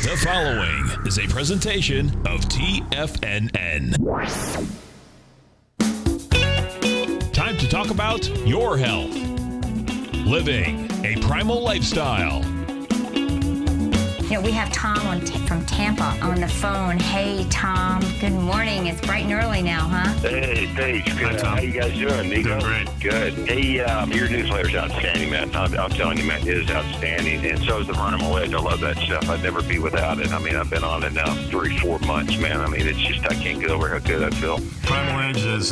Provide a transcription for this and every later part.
The following is a presentation of TFNN. Time to talk about your health. Living a primal lifestyle. You know, we have Tom from Tampa on the phone. Hey, Tom. Good morning. It's bright and early now, huh? Hey, Paige. Good. Hi, Tom. How you guys doing, Nico? Doing great. Good. Hey, your newsletter's outstanding, man. I'm telling you, man, it is outstanding. And so is the Primal Edge. I love that stuff. I'd never be without it. I mean, I've been on it now 3-4 months, man. I mean, it's just, I can't get over how good I feel. Primal Edge is,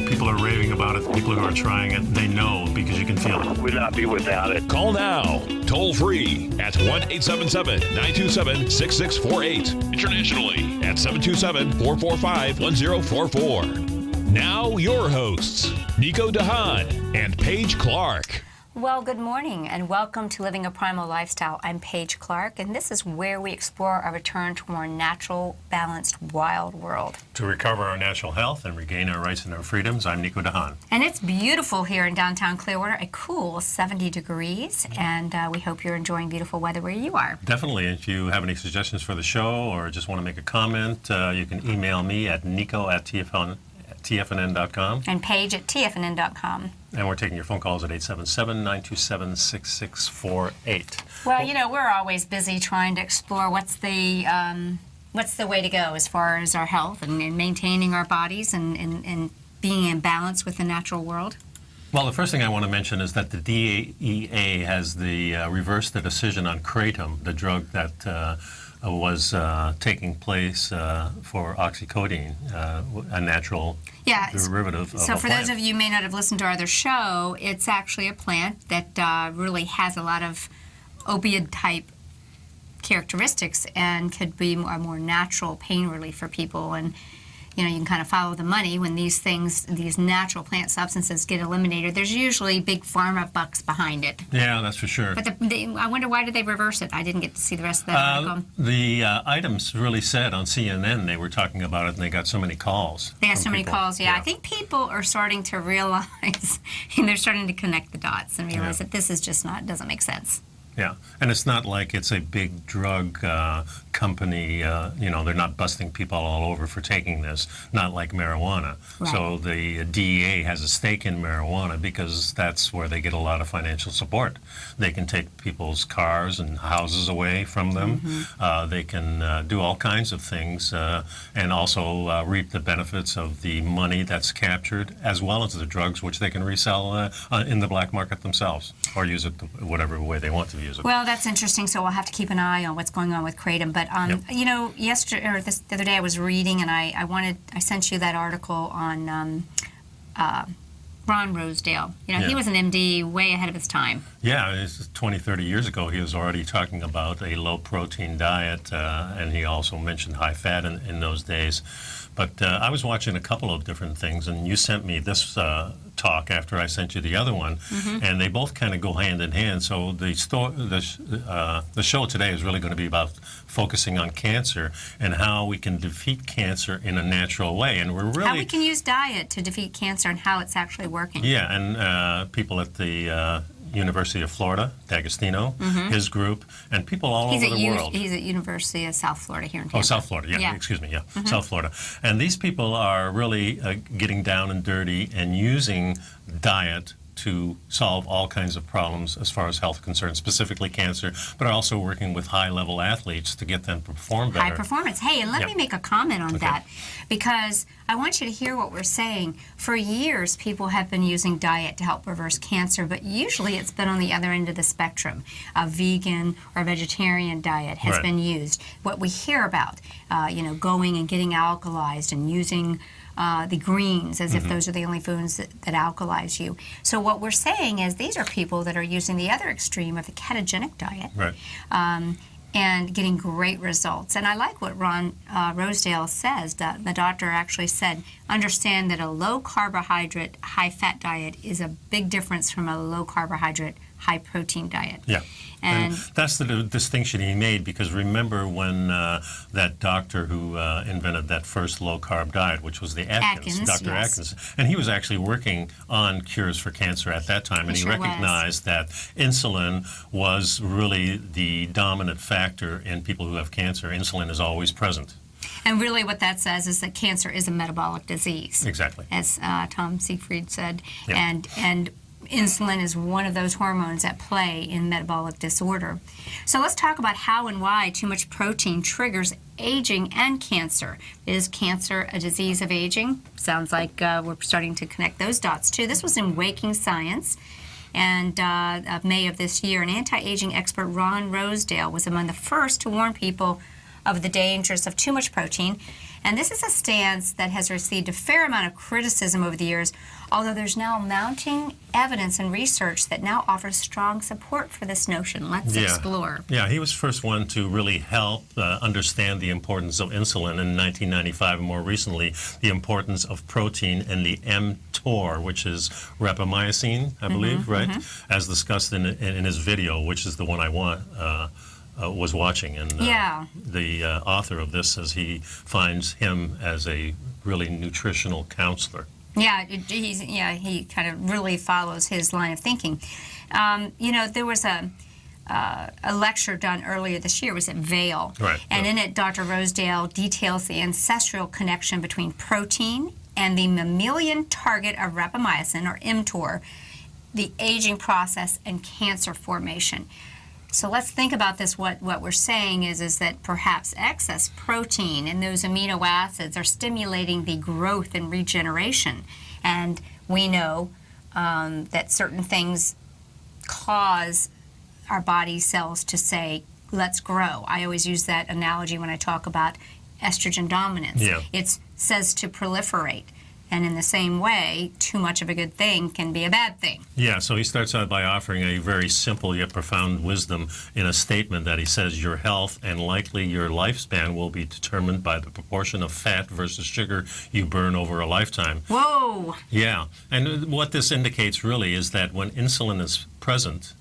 people are raving about it. People who are trying it, they know because you can feel it. Would not be without it. Call now, toll free at 1-877-927-6648. Internationally at 727-445-1044. Now your hosts, Nico Haan and Paige Clarke. Well, good morning and welcome to Living a Primal Lifestyle. I'm Paige Clarke, and this is where we explore our return to a more natural, balanced, wild world. To recover our natural health and regain our rights and our freedoms, I'm Nico Haan. And it's beautiful here in downtown Clearwater, a cool 70 degrees, and we hope you're enjoying beautiful weather where you are. Definitely. If you have any suggestions for the show or just want to make a comment, you can email me at nico@tfnn.com. And Paige at tfnn.com. And we're taking your phone calls at 877-927-6648. Well, you know, we're always busy trying to explore what's the way to go as far as our health and maintaining our bodies and being in balance with the natural world. Well, the first thing I want to mention is that the DEA has reversed the decision on kratom, the drug that was taking place for oxycodone, a natural derivative of so a for plant. those of you who may not have listened to our other show, it's actually a plant that really has a lot of opioid-type characteristics and could be a more natural pain relief for people. And you know, you can kind of follow the money when these natural plant substances get eliminated. There's usually big pharma bucks behind it. Yeah, that's for sure. But I wonder, why did they reverse it? I didn't get to see the rest of that article. The items really said on CNN they were talking about it, and they got so many calls. They got from so many people. calls, yeah. I think people are starting to realize, and they're starting to connect the dots and realize that this is just doesn't make sense. Yeah, and it's not like it's a big drug company, they're not busting people all over for taking this, not like marijuana. Right. So the DEA has a stake in marijuana because that's where they get a lot of financial support. They can take people's cars and houses away from them. Mm-hmm. They can do all kinds of things and also reap the benefits of the money that's captured, as well as the drugs, which they can resell in the black market themselves or use it whatever way they want to use it. Well, that's interesting. So we'll have to keep an eye on what's going on with kratom. But you know, the other day I was reading, and I sent you that article on Ron Rosedale. You know, he was an MD way ahead of his time. Yeah, it's 20, 30 years ago, he was already talking about a low-protein diet, and he also mentioned high fat in those days. But I was watching a couple of different things, and you sent me this talk after I sent you the other one, and they both kind of go hand in hand. So the show today is really going to be about focusing on cancer and how we can defeat cancer in a natural way. And we're really... How we can use diet to defeat cancer and how it's actually working. Yeah, and people at the University of Florida, D'Agostino, his group, and people all over the world. He's at University of South Florida here in Tampa. Oh, South Florida, excuse me, South Florida. And these people are really getting down and dirty and using diet to solve all kinds of problems as far as health concerns, specifically cancer, but are also working with high-level athletes to get them to perform better. High performance. Hey, and let me make a comment on that, because I want you to hear what we're saying. For years, people have been using diet to help reverse cancer, but usually it's been on the other end of the spectrum. A vegan or vegetarian diet has been used. What we hear about, going and getting alkalized and using the greens as if those are the only foods that alkalize you. So what we're saying is these are people that are using the other extreme of the ketogenic diet and getting great results. And I like what Ron Rosedale says. The doctor actually said, understand that a low carbohydrate, high fat diet is a big difference from a low carbohydrate, high protein diet. Yeah. And that's the distinction he made, because remember when that doctor who invented that first low-carb diet, which was the Atkins, Dr. Yes. Atkins, and he was actually working on cures for cancer at that time, and he recognized that insulin was really the dominant factor in people who have cancer. Insulin is always present. And really what that says is that cancer is a metabolic disease. Exactly. As Tom Siegfried said. Yeah. And insulin is one of those hormones at play in metabolic disorder. So let's talk about how and why too much protein triggers aging and cancer. Is cancer a disease of aging? Sounds like we're starting to connect those dots too. This was in Waking Science. And May of this year, an anti-aging expert, Ron Rosedale, was among the first to warn people of the dangers of too much protein. And this is a stance that has received a fair amount of criticism over the years, although there's now mounting evidence and research that now offers strong support for this notion. Let's explore. Yeah, he was the first one to really help understand the importance of insulin in 1995, and more recently, the importance of protein in the mTOR, which is rapamycin, I believe, right? As discussed in his video, which is the one I was watching, and the author of this says he finds him as a really nutritional counselor. Yeah, he kind of really follows his line of thinking. You know, there was a lecture done earlier this year. It was at Vail, right? And in it, Dr. Rosedale details the ancestral connection between protein and the mammalian target of rapamycin, or mTOR, the aging process, and cancer formation. So let's think about this. What we're saying is that perhaps excess protein and those amino acids are stimulating the growth and regeneration. And we know that certain things cause our body cells to say, let's grow. I always use that analogy when I talk about estrogen dominance. Yeah. It says to proliferate. And in the same way, too much of a good thing can be a bad thing. Yeah, so he starts out by offering a very simple yet profound wisdom in a statement that he says your health and likely your lifespan will be determined by the proportion of fat versus sugar you burn over a lifetime. Whoa! Yeah, and what this indicates really is that when insulin is present,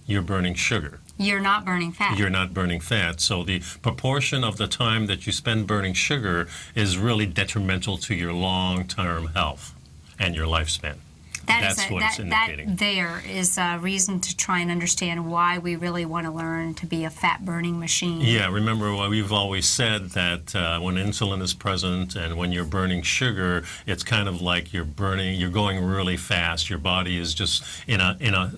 you're burning sugar. You're not burning fat. You're not burning fat. So the proportion of the time that you spend burning sugar is really detrimental to your long-term health and your lifespan. That's what it's indicating. That there is a reason to try and understand why we really want to learn to be a fat-burning machine. Yeah, remember what we've always said, that when insulin is present and when you're burning sugar, it's kind of like you're going really fast. Your body is just in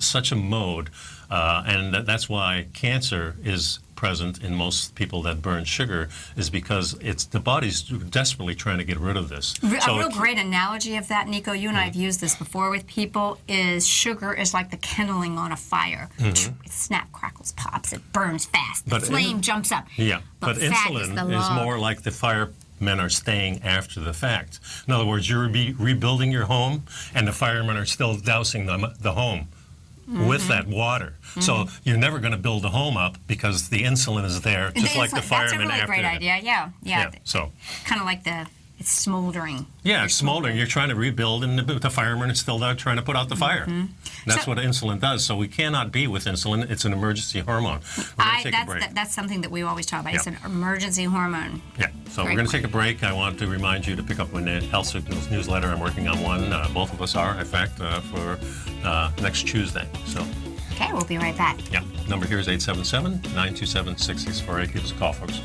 such a mode. And that's why cancer is present in most people that burn sugar, is because the body's desperately trying to get rid of this. A real great analogy of that, Nico, you and I have used this before with people, is sugar is like the kindling on a fire. It snap, crackles, pops, it burns fast. The flame jumps up. Yeah, but insulin is more like the fire. Men are staying after the fact. In other words, you're rebuilding your home, and the firemen are still dousing the home with that water. So you're never going to build a home up because the insulin is there, just like the firemen after. That's a really great idea. Yeah. So kind of like it's smoldering. Yeah, it's smoldering. You're trying to rebuild, and the firemen are still there trying to put out the fire. That's what insulin does. So we cannot be with insulin. It's an emergency hormone. That's something that we always talk about. Yeah. It's an emergency hormone. Yeah. So we're going to take a break. I want to remind you to pick up my Health Signals newsletter. I'm working on one. Both of us are, in fact, for next Tuesday. So. Okay, we'll be right back. Yeah. Number here is 877-927-6648. Give us a call, folks.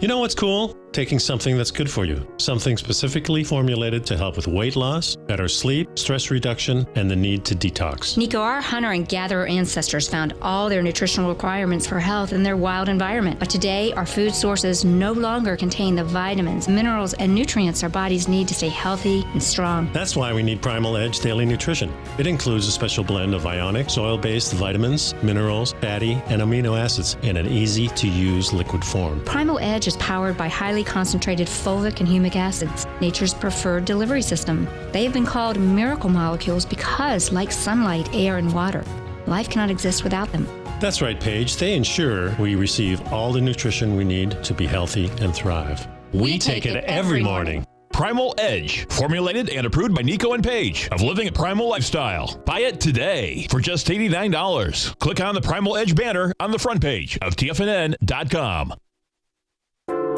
You know what's cool? Taking something that's good for you. Something specifically formulated to help with weight loss, better sleep, stress reduction, and the need to detox. Nico, our hunter and gatherer ancestors found all their nutritional requirements for health in their wild environment. But today, our food sources no longer contain the vitamins, minerals, and nutrients our bodies need to stay healthy and strong. That's why we need Primal Edge Daily Nutrition. It includes a special blend of ionic, soil-based vitamins, minerals, fatty, and amino acids in an easy-to-use liquid form. Primal Edge is is powered by highly concentrated fulvic and humic acids, nature's preferred delivery system. They have been called miracle molecules because, like sunlight, air, and water, life cannot exist without them. That's right, Paige. They ensure we receive all the nutrition we need to be healthy and thrive. We take it every morning. Primal Edge, formulated and approved by Nico and Paige of Living a Primal Lifestyle. Buy it today for just $89. Click on the Primal Edge banner on the front page of TFNN.com.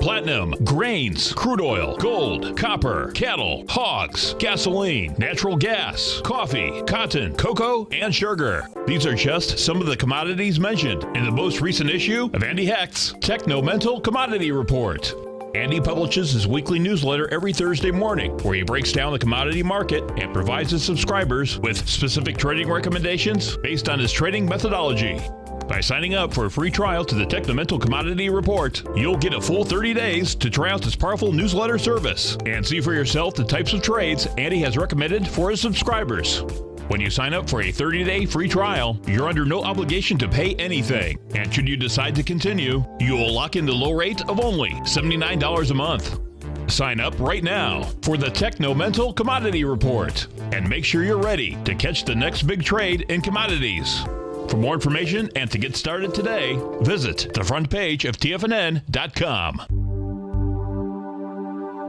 Platinum, grains, crude oil, gold, copper, cattle, hogs, gasoline, natural gas, coffee, cotton, cocoa, and sugar. These are just some of the commodities mentioned in the most recent issue of Andy Hecht's Techno-Mental Commodity Report. Andy publishes his weekly newsletter every Thursday morning, where he breaks down the commodity market and provides his subscribers with specific trading recommendations based on his trading methodology. By signing up for a free trial to the Techno-Mental Commodity Report, you'll get a full 30 days to try out this powerful newsletter service and see for yourself the types of trades Andy has recommended for his subscribers. When you sign up for a 30-day free trial, you're under no obligation to pay anything. And should you decide to continue, you will lock in the low rate of only $79 a month. Sign up right now for the Techno-Mental Commodity Report and make sure you're ready to catch the next big trade in commodities. For more information and to get started today, visit the front page of TFNN.com.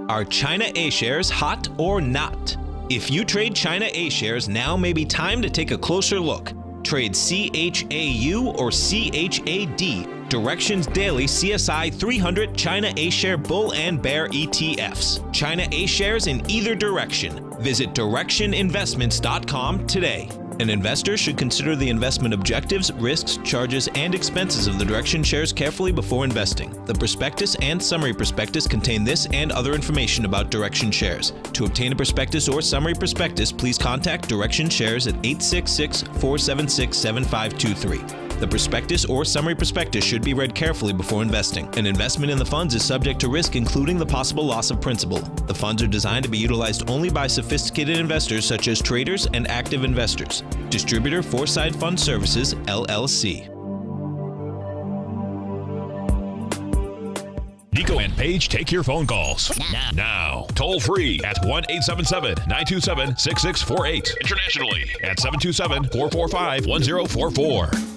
Are China A-shares hot or not? If you trade China A-shares, now may be time to take a closer look. Trade CHAU or CHAD, Directions Daily CSI 300 China A-share Bull and Bear ETFs. China A-shares in either direction. Visit directioninvestments.com today. An investor should consider the investment objectives, risks, charges, and expenses of the Direction shares carefully before investing. The prospectus and summary prospectus contain this and other information about Direction shares. To obtain a prospectus or summary prospectus, please contact Direction shares at 866-476-7523. The prospectus or summary prospectus should be read carefully before investing. An investment in the funds is subject to risk, including the possible loss of principal. The funds are designed to be utilized only by sophisticated investors such as traders and active investors. Distributor Foreside Fund Services, LLC. Nico and Paige take your phone calls now. Toll free at 1-877-927-6648. Internationally at 727-445-1044.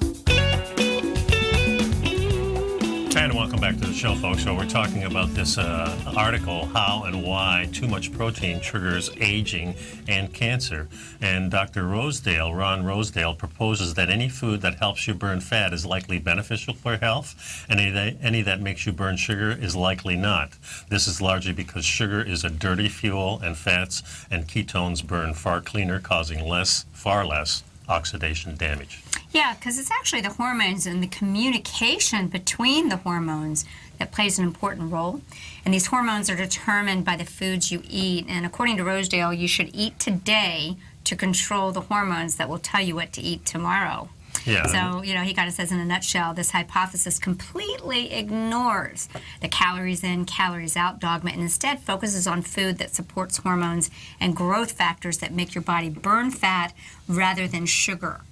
And welcome back to the show, folks. So we're talking about this article, How and Why Too Much Protein Triggers Aging and Cancer. And Ron Rosedale, proposes that any food that helps you burn fat is likely beneficial for health, and any that makes you burn sugar is likely not. This is largely because sugar is a dirty fuel, and fats and ketones burn far cleaner, causing far less oxidation damage. Yeah, because it's actually the hormones and the communication between the hormones that plays an important role. And these hormones are determined by the foods you eat. And according to Rosedale, you should eat today to control the hormones that will tell you what to eat tomorrow. Yeah. So, he kind of says in a nutshell, this hypothesis completely ignores the calories in, calories out dogma and instead focuses on food that supports hormones and growth factors that make your body burn fat rather than sugar.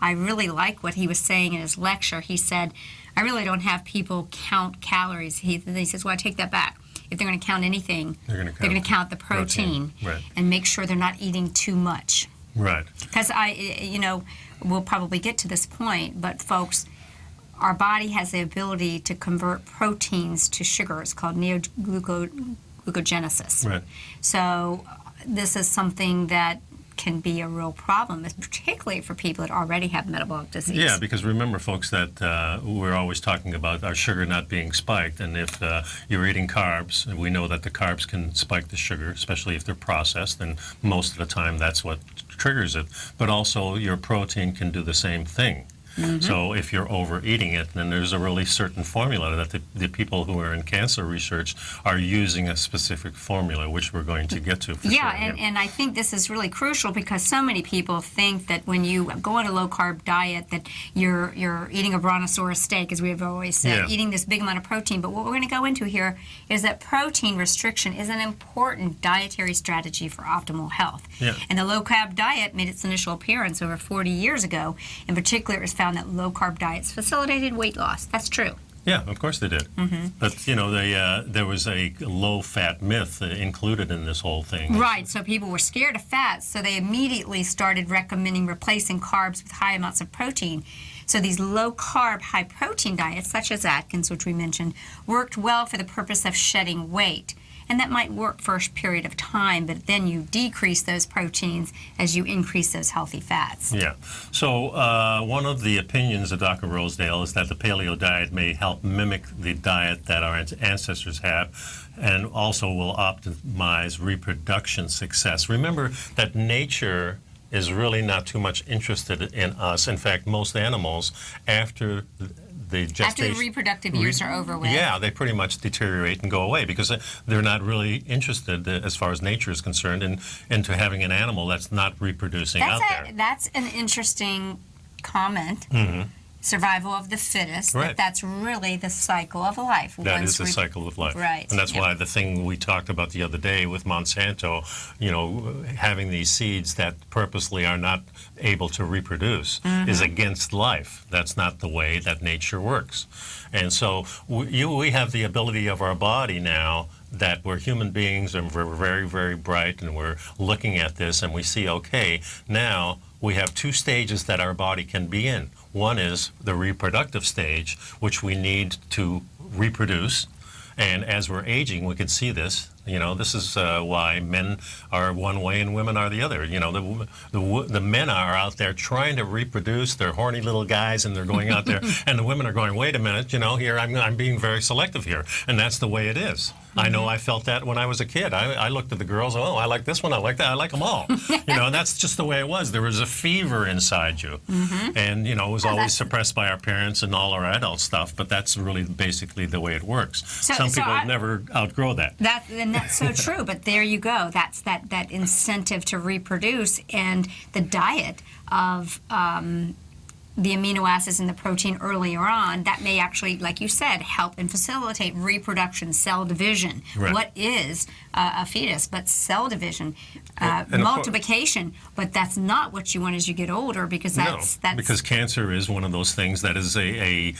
I really like what he was saying in his lecture. He said, I really don't have people count calories. He says, well, I take that back. If they're going to count anything, they're going to count the protein. Right. And make sure they're not eating too much. Right. Because we'll probably get to this point, but folks, our body has the ability to convert proteins to sugar. It's called neoglucogenesis. Right. So this is something that can be a real problem, particularly for people that already have metabolic disease. Yeah, because remember, folks, that we're always talking about our sugar not being spiked, and if you're eating carbs, and we know that the carbs can spike the sugar, especially if they're processed, and most of the time that's what triggers it, but also your protein can do the same thing. Mm-hmm. So if you're overeating it, then there's a really certain formula that the people who are in cancer research are using a specific formula, which we're going to get to. And I think this is really crucial because so many people think that when you go on a low-carb diet that you're eating a brontosaurus steak, as we've always said, eating this big amount of protein. But what we're going to go into here is that protein restriction is an important dietary strategy for optimal health. Yeah. And the low-carb diet made its initial appearance over 40 years ago. In particular, it was found that low-carb diets facilitated weight loss. That's true. Yeah, of course they did. Mm-hmm. But, you know, there was a low-fat myth included in this whole thing. Right, so people were scared of fat, so they immediately started recommending replacing carbs with high amounts of protein. So these low-carb, high-protein diets, such as Atkins, which we mentioned, worked well for the purpose of shedding weight. And that might work for a period of time, but then you decrease those proteins as you increase those healthy fats. Yeah. So one of the opinions of Dr. Rosedale is that the paleo diet may help mimic the diet that our ancestors have, and also will optimize reproduction success. Remember that nature is really not too much interested in us. In fact, most animals, after the reproductive years are over with. Yeah, they pretty much deteriorate and go away because they're not really interested, as far as nature is concerned, into having an animal that's not reproducing out there. That's an interesting comment. Mm-hmm. Survival of the fittest. Right. That's really the cycle of life. That is the cycle of life. Right. And that's why the thing we talked about the other day with Monsanto, you know, having these seeds that purposely are not able to reproduce is against life. That's not the way that nature works. And so we have the ability of our body now that we're human beings and we're very, very bright, and we're looking at this and we see, okay, now we have two stages that our body can be in. One is the reproductive stage, which we need to reproduce. And as we're aging, we can see this. You know, this is why men are one way and women are the other. You know, the men are out there trying to reproduce. They're horny little guys, and they're going out there. And the women are going, wait a minute, you know, here I'm being very selective here. And that's the way it is. I know I felt that when I was a kid. I looked at the girls, oh, I like this one, I like that, I like them all. You know, and that's just the way it was. There was a fever inside you. And, you know, it was always suppressed by our parents and all our adult stuff, but that's really basically the way it works. Some people never outgrow that. And that's so true, but there you go. That's that incentive to reproduce, and the diet of the amino acids and the protein earlier on, that may actually, like you said, help and facilitate reproduction, cell division. Right. What is a fetus but cell division? Multiplication, but that's not what you want as you get older, because that's because cancer is one of those things that is a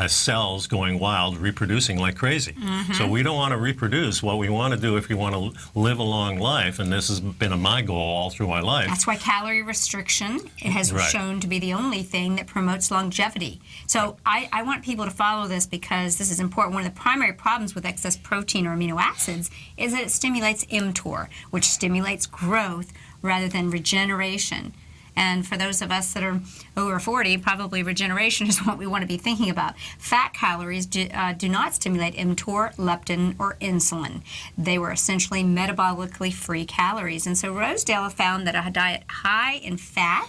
cells going wild, reproducing like crazy. So we don't want to reproduce. What we want to do, if we want to live a long life, and this has been my goal all through my life. That's why calorie restriction has shown to be the only thing that promotes longevity. So I want people to follow this, because this is important. One of the primary problems with excess protein or amino acids is that it stimulates mTOR, which stimulates growth rather than regeneration. And for those of us that are over 40, probably regeneration is what we want to be thinking about. Fat calories do not stimulate mTOR, leptin, or insulin. They were essentially metabolically free calories. And so Rosedale found that a diet high in fat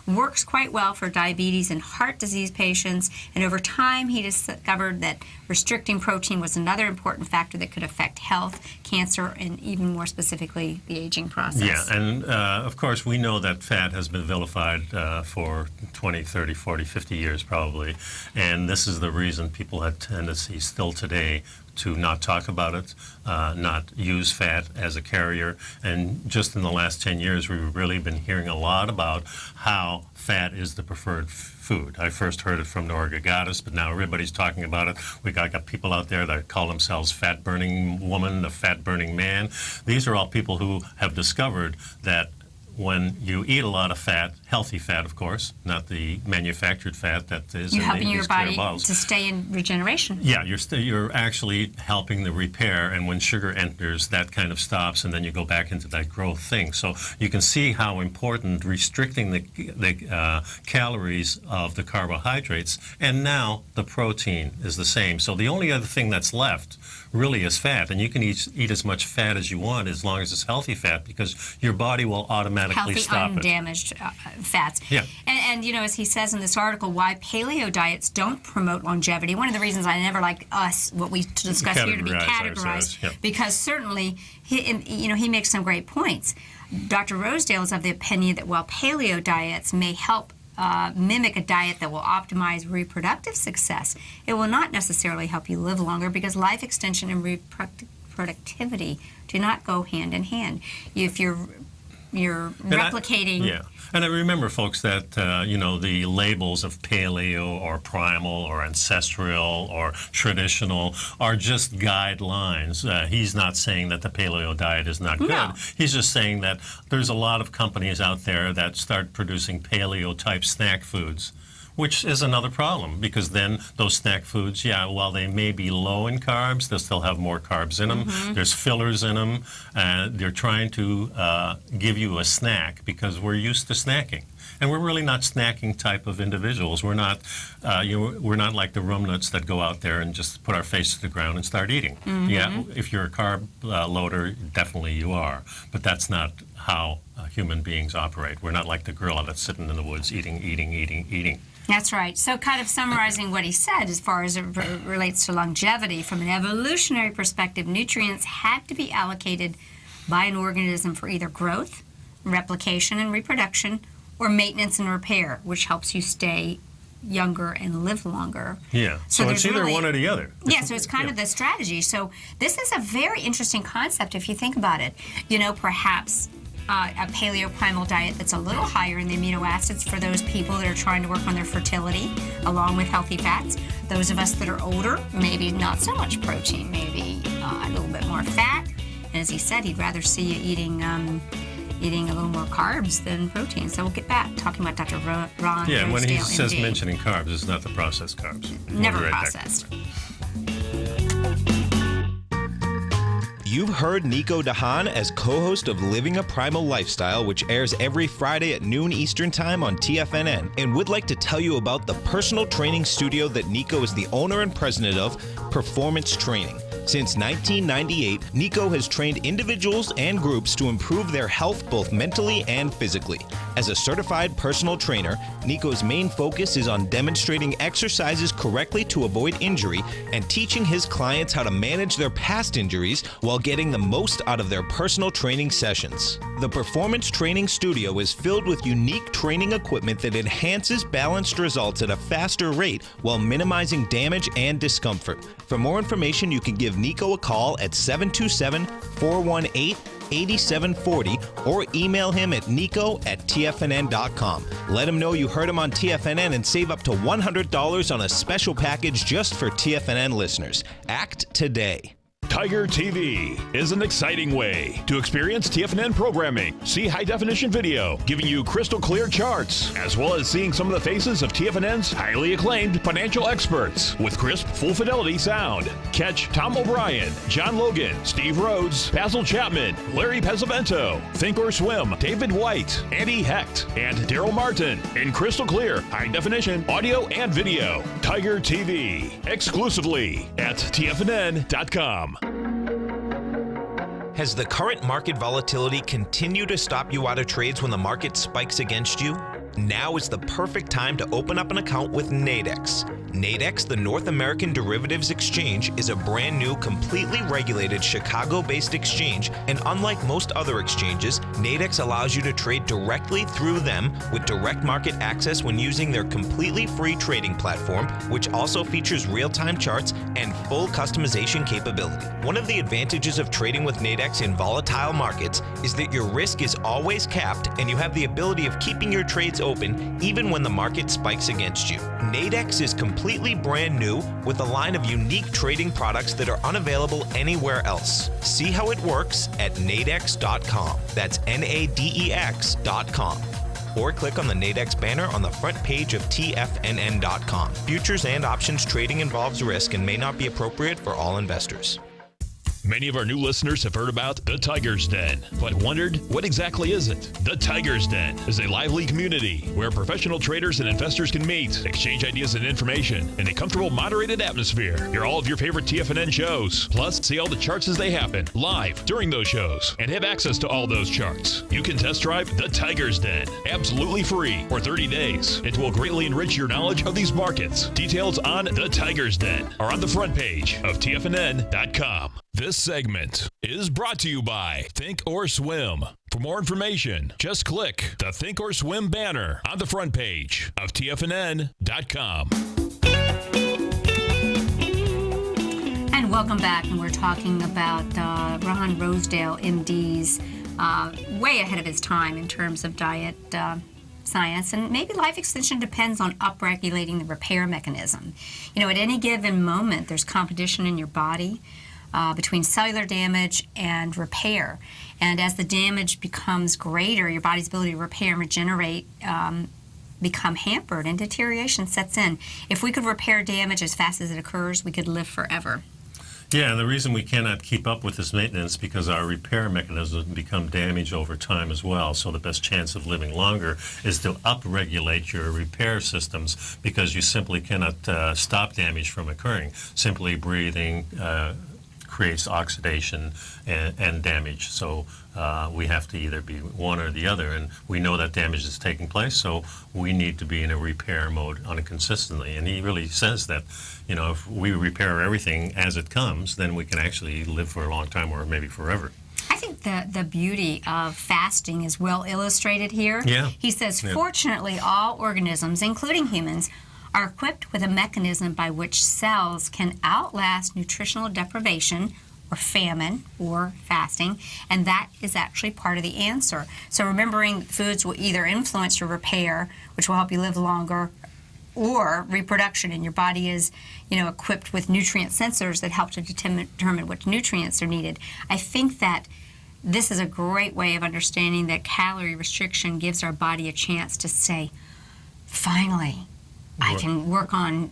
works quite well for diabetes and heart disease patients, and over time he discovered that restricting protein was another important factor that could affect health, cancer, and even more specifically the aging process. Yeah, and of course we know that fat has been vilified for 20, 30, 40, 50 years probably, and this is the reason people have tendency still today to not talk about it, not use fat as a carrier. And just in the last 10 years, we've really been hearing a lot about how fat is the preferred food. I first heard it from Nora Gagatis, but now everybody's talking about it. We got people out there that call themselves fat-burning woman, the fat-burning man. These are all people who have discovered that when you eat a lot of fat, healthy fat, of course, not the manufactured fat that is you're helping in your body to stay in regeneration. Yeah, you're actually helping the repair, and when sugar enters, that kind of stops, and then you go back into that growth thing. So you can see how important restricting the calories of the carbohydrates, and now the protein is the same. So the only other thing that's left really is fat, and you can eat as much fat as you want as long as it's healthy fat, because your body will automatically stop it. Healthy, undamaged fats. Yeah. And, you know, as he says in this article, why paleo diets don't promote longevity. One of the reasons I never like what we discuss here to be categorized, because certainly, he makes some great points. Dr. Rosedale is of the opinion that while paleo diets may help mimic a diet that will optimize reproductive success, it will not necessarily help you live longer, because life extension and reproductivity do not go hand in hand. If you're replicating. And I remember, folks, that, the labels of paleo or primal or ancestral or traditional are just guidelines. He's not saying that the paleo diet is not good. No. He's just saying that there's a lot of companies out there that start producing paleo-type snack foods, which is another problem, because then those snack foods, while they may be low in carbs, they'll still have more carbs in them. There's fillers in them, and they're trying to give you a snack because we're used to snacking. And we're really not snacking type of individuals. We're not like the rumnuts that go out there and just put our face to the ground and start eating. Yeah, if you're a carb loader, definitely you are. But that's not how human beings operate. We're not like the gorilla that's sitting in the woods eating. That's right. So kind of summarizing what he said as far as it relates to longevity, from an evolutionary perspective, nutrients had to be allocated by an organism for either growth, replication and reproduction, or maintenance and repair, which helps you stay younger and live longer. Yeah, so it's either one or the other. Yeah, so it's kind of the strategy. So this is a very interesting concept if you think about it. Perhaps a paleo-primal diet that's a little higher in the amino acids for those people that are trying to work on their fertility, along with healthy fats. Those of us that are older, maybe not so much protein, maybe a little bit more fat. And as he said, he'd rather see you eating a little more carbs than protein. So we'll get back talking about Dr. Ron. Yeah, when he Rosedale, says MD. mentioning carbs, it's not the processed carbs. Never We'll be right back. processed. You've heard Nico Haan as co-host of Living a Primal Lifestyle, which airs every Friday at noon Eastern Time on TFNN, and would like to tell you about the personal training studio that Nico is the owner and president of, Performance Training. Since 1998, Nico has trained individuals and groups to improve their health both mentally and physically. As a certified personal trainer, Nico's main focus is on demonstrating exercises correctly to avoid injury and teaching his clients how to manage their past injuries while getting the most out of their personal training sessions. The Performance Training Studio is filled with unique training equipment that enhances balanced results at a faster rate while minimizing damage and discomfort. For more information, you can give Nico a call at 727-418-8740 or email him at nico@tfnn.com. Let him know you heard him on TFNN and save up to $100 on a special package just for TFNN listeners. Act today. Tiger TV is an exciting way to experience TFNN programming. See high-definition video giving you crystal clear charts, as well as seeing some of the faces of TFNN's highly acclaimed financial experts with crisp, full-fidelity sound. Catch Tom O'Brien, John Logan, Steve Rhodes, Basil Chapman, Larry Pesavento, Think or Swim, David White, Andy Hecht, and Daryl Martin in crystal clear, high-definition audio and video. Tiger TV, exclusively at TFNN.com. Has the current market volatility continued to stop you out of trades when the market spikes against you? Now is the perfect time to open up an account with Nadex. Nadex, the North American Derivatives Exchange, is a brand new, completely regulated Chicago-based exchange, and unlike most other exchanges, Nadex allows you to trade directly through them with direct market access when using their completely free trading platform, which also features real-time charts and full customization capability. One of the advantages of trading with Nadex in volatile markets is that your risk is always capped and you have the ability of keeping your trades open even when the market spikes against you. Nadex is completely brand new with a line of unique trading products that are unavailable anywhere else. See how it works at nadex.com. That's NADEX.com. Or click on the Nadex banner on the front page of TFNN.com. Futures and options trading involves risk and may not be appropriate for all investors. Many of our new listeners have heard about the Tiger's Den, but wondered, what exactly is it? The Tiger's Den is a lively community where professional traders and investors can meet, exchange ideas and information in a comfortable, moderated atmosphere. Hear all of your favorite TFNN shows, plus see all the charts as they happen, live during those shows, and have access to all those charts. You can test drive the Tiger's Den, absolutely free, for 30 days. It will greatly enrich your knowledge of these markets. Details on the Tiger's Den are on the front page of TFNN.com. This segment is brought to you by Think or Swim. For more information, just click the Think or Swim banner on the front page of TFNN.com. And welcome back. And we're talking about Ron Rosedale, MD's way ahead of his time in terms of diet science, and maybe life extension depends on upregulating the repair mechanism. You know, at any given moment, there's competition in your body between cellular damage and repair. And as the damage becomes greater, your body's ability to repair and regenerate become hampered and deterioration sets in. If we could repair damage as fast as it occurs, we could live forever. Yeah, and the reason we cannot keep up with this maintenance because our repair mechanisms become damaged over time as well. So the best chance of living longer is to upregulate your repair systems because you simply cannot stop damage from occurring. Simply breathing creates oxidation and damage. So we have to either be one or the other, and we know that damage is taking place, so we need to be in a repair mode on it consistently. And he really says that, you know, if we repair everything as it comes, then we can actually live for a long time or maybe forever. I think the beauty of fasting is well illustrated here. Yeah. He says, fortunately, all organisms, including humans, are equipped with a mechanism by which cells can outlast nutritional deprivation or famine or fasting, and that is actually part of the answer. So remembering foods will either influence your repair, which will help you live longer, or reproduction, and your body is, you know, equipped with nutrient sensors that help to determine which nutrients are needed. I think that this is a great way of understanding that calorie restriction gives our body a chance to say, finally, I can work on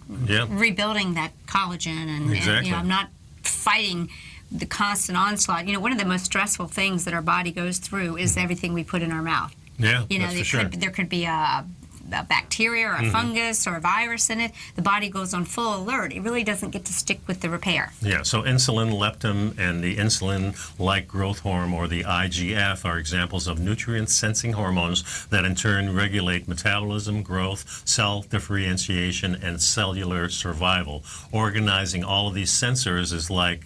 rebuilding that collagen, and you know, I'm not fighting the constant onslaught. You know, one of the most stressful things that our body goes through is everything we put in our mouth. Yeah, you know, that's for sure. There could be a bacteria or a fungus or a virus in it. The body goes on full alert. It really doesn't get to stick with the repair. Yeah, so insulin, leptin, and the insulin-like growth hormone, or the IGF, are examples of nutrient-sensing hormones that in turn regulate metabolism, growth, cell differentiation, and cellular survival. Organizing all of these sensors is like,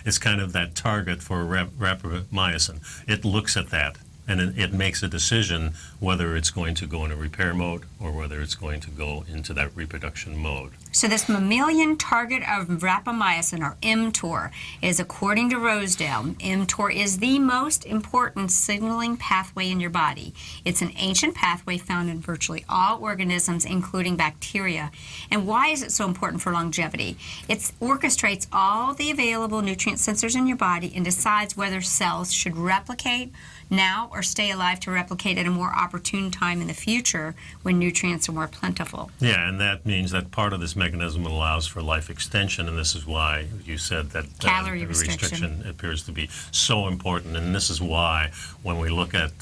it's kind of that target for rapamycin. It looks at that, and it makes a decision whether it's going to go in a repair mode or whether it's going to go into that reproduction mode. So this mammalian target of rapamycin, or mTOR, is, according to Rosedale, mTOR is the most important signaling pathway in your body. It's an ancient pathway found in virtually all organisms, including bacteria. And why is it so important for longevity? It orchestrates all the available nutrient sensors in your body and decides whether cells should replicate now or stay alive to replicate at a more opportune time in the future when nutrients are more plentiful. Yeah, and that means that part of this mechanism allows for life extension, and this is why you said that calorie restriction appears to be so important. And this is why when we look at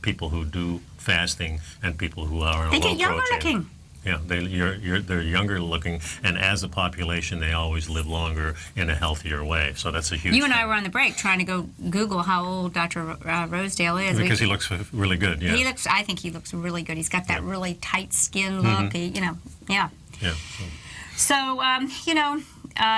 people who do fasting and people who are on they low get younger protein, looking. yeah, they're younger looking, and as a population, they always live longer in a healthier way. So that's a huge You and I thing. were on the break trying to go Google how old Dr. Rosedale is. Because he looks really good, yeah. I think he looks really good. He's got that really tight skin look. He, you know, yeah. Yeah. So, you know,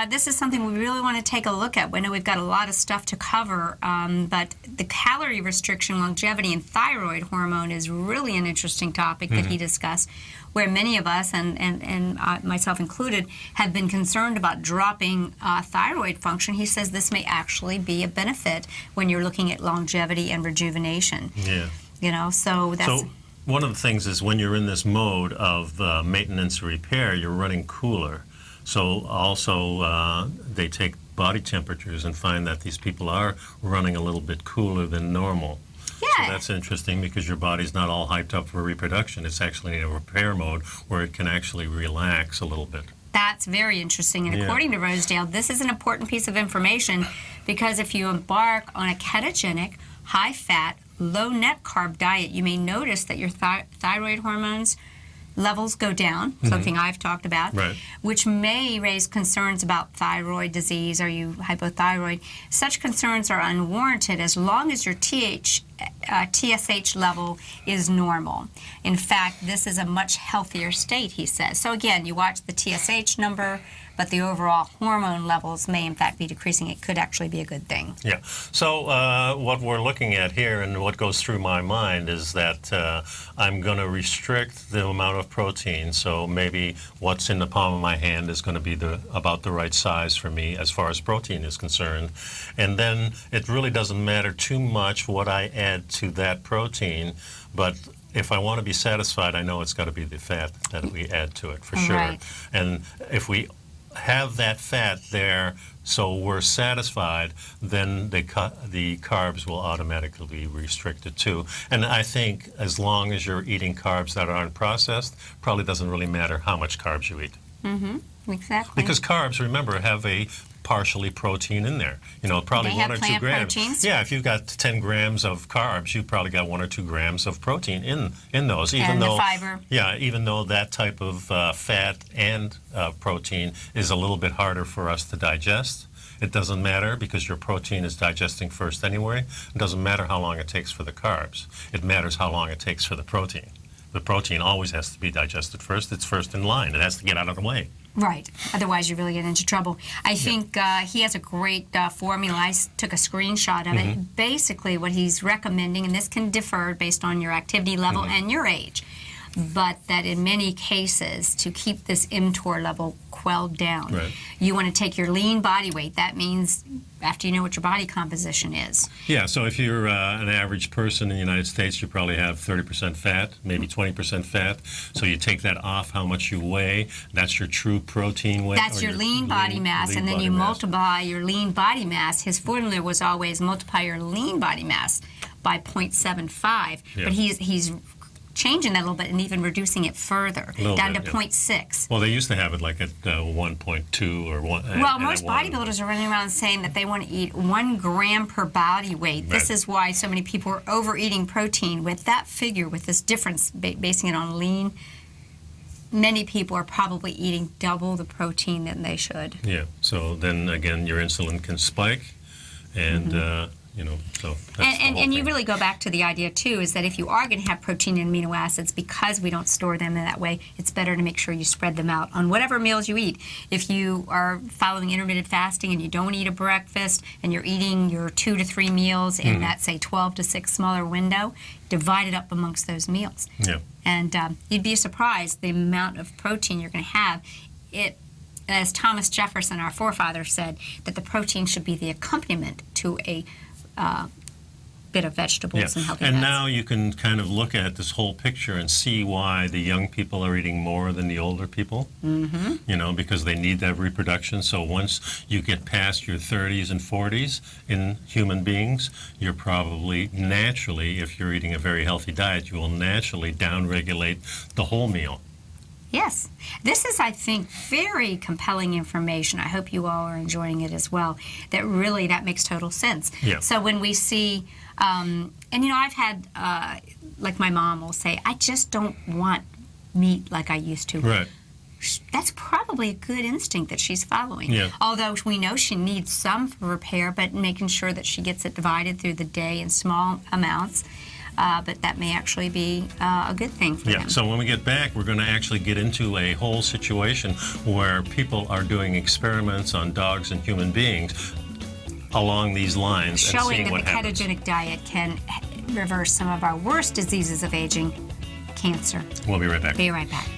this is something we really want to take a look at. We know we've got a lot of stuff to cover, but the calorie restriction, longevity, and thyroid hormone is really an interesting topic that he discussed, where many of us, and myself included, have been concerned about dropping thyroid function. He says this may actually be a benefit when you're looking at longevity and rejuvenation. Yeah. You know, so that's... So one of the things is when you're in this mode of maintenance repair, you're running cooler. So also they take body temperatures and find that these people are running a little bit cooler than normal. Yeah. So that's interesting because your body's not all hyped up for reproduction. It's actually in a repair mode where it can actually relax a little bit. That's very interesting. And according to Rosedale, this is an important piece of information because if you embark on a ketogenic, high-fat, low-net carb diet, you may notice that your thyroid hormones levels go down, something I've talked about, which may raise concerns about thyroid disease. Are you hypothyroid? Such concerns are unwarranted as long as your TSH level is normal. In fact, this is a much healthier state, he says. So again, you watch the TSH number, but the overall hormone levels may in fact be decreasing. It could actually be a good thing. Yeah. So what we're looking at here and what goes through my mind is that I'm going to restrict the amount of protein. So maybe what's in the palm of my hand is going to be about the right size for me as far as protein is concerned. And then it really doesn't matter too much what I add to that protein, but if I want to be satisfied, I know it's got to be the fat that we add to it for sure. Right. And if we have that fat there so we're satisfied, then the carbs will automatically be restricted too. And I think as long as you're eating carbs that aren't processed, probably doesn't really matter how much carbs you eat. Exactly. Because carbs, remember, have a partially protein in there. You know, probably They 1 have or 2 plant grams. proteins. Yeah, if you've got 10 grams of carbs, you've probably got 1 or 2 grams of protein in those. Even And the though, fiber. Yeah, even though that type of fat and protein is a little bit harder for us to digest. It doesn't matter because your protein is digesting first anyway. It doesn't matter how long it takes for the carbs. It matters how long it takes for the protein. The protein always has to be digested first. It's first in line. It has to get out of the way. Right. Otherwise, you really get into trouble. I think he has a great formula. I took a screenshot of it. Basically, what he's recommending, and this can differ based on your activity level and your age, but that in many cases, to keep this mTOR level quelled down, you want to take your lean body weight. That means after you know what your body composition is. Yeah, so if you're an average person in the United States, you probably have 30% fat, maybe 20% fat. So you take that off how much you weigh. That's your true protein weight. That's your lean body mass, and then you multiply your lean body mass. His formula was always multiply your lean body mass by 0.75, but he's changing that a little bit and even reducing it further down to 0.6. Well, they used to have it like at 1.2 or 1. Well, most bodybuilders are running around saying that they want to eat 1 gram per body weight. This is why so many people are overeating protein. With that figure, with this difference, basing it on lean, many people are probably eating double the protein than they should. Yeah, so then again, your insulin can spike, and you know, so that's and you really go back to the idea too, is that if you are going to have protein and amino acids, because we don't store them in that way, it's better to make sure you spread them out on whatever meals you eat. If you are following intermittent fasting and you don't eat a breakfast and you're eating your 2 to 3 meals in that, say, 12 to 6 smaller window, divide it up amongst those meals. Yeah. And you'd be surprised the amount of protein you're going to have. As Thomas Jefferson, our forefather, said, that the protein should be the accompaniment to a bit of vegetables and healthy fats. And now you can kind of look at this whole picture and see why the young people are eating more than the older people. You know, because they need that reproduction. So once you get past your 30s and 40s in human beings, you're probably naturally, if you're eating a very healthy diet, you will naturally downregulate the whole meal. Yes. This is, I think, very compelling information. I hope you all are enjoying it as well. That makes total sense. Yeah. So when we see, and you know, I've had, like my mom will say, I just don't want meat like I used to. Right. That's probably a good instinct that she's following. Yeah. Although we know she needs some for repair, but making sure that she gets it divided through the day in small amounts. But that may actually be a good thing for them. Yeah, so when we get back, we're going to actually get into a whole situation where people are doing experiments on dogs and human beings along these lines, showing and seeing that what the ketogenic diet can reverse some of our worst diseases of aging, cancer. We'll be right back. Be right back.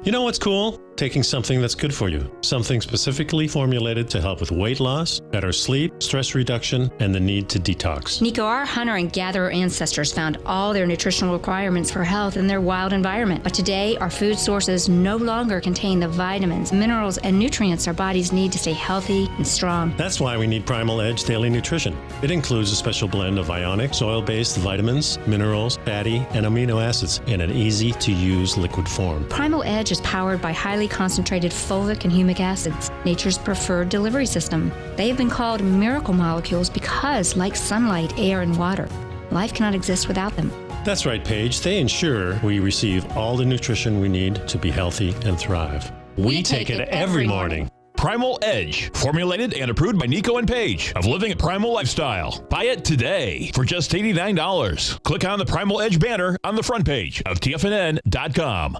You know what's cool? Taking something that's good for you. Something specifically formulated to help with weight loss, better sleep, stress reduction, and the need to detox. Nico, our hunter and gatherer ancestors found all their nutritional requirements for health in their wild environment. But today, our food sources no longer contain the vitamins, minerals, and nutrients our bodies need to stay healthy and strong. That's why we need Primal Edge Daily Nutrition. It includes a special blend of ionic, soil-based vitamins, minerals, fatty, and amino acids in an easy-to-use liquid form. Primal Edge is powered by highly concentrated fulvic and humic acids, nature's preferred delivery system. They have been called miracle molecules because, like sunlight, air, and water, life cannot exist without them. That's right, Paige. They ensure we receive all the nutrition we need to be healthy and thrive. We take it every morning. Primal Edge, formulated and approved by Nico and Paige of Living a Primal Lifestyle. Buy it today for just $89. Click on the Primal Edge banner on the front page of TFNN.com.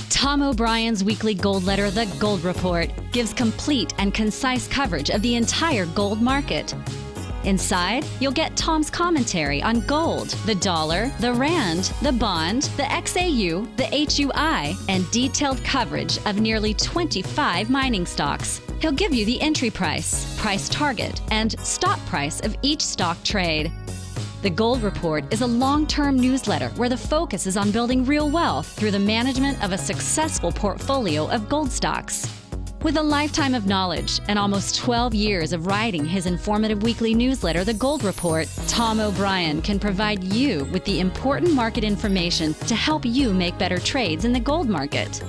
Tom O'Brien's weekly gold letter, The Gold Report, gives complete and concise coverage of the entire gold market. Inside, you'll get Tom's commentary on gold, the dollar, the rand, the bond, the XAU, the HUI, and detailed coverage of nearly 25 mining stocks. He'll give you the entry price, price target, and stop price of each stock trade. The Gold Report is a long-term newsletter where the focus is on building real wealth through the management of a successful portfolio of gold stocks. With a lifetime of knowledge and almost 12 years of writing his informative weekly newsletter, The Gold Report, Tom O'Brien can provide you with the important market information to help you make better trades in the gold market.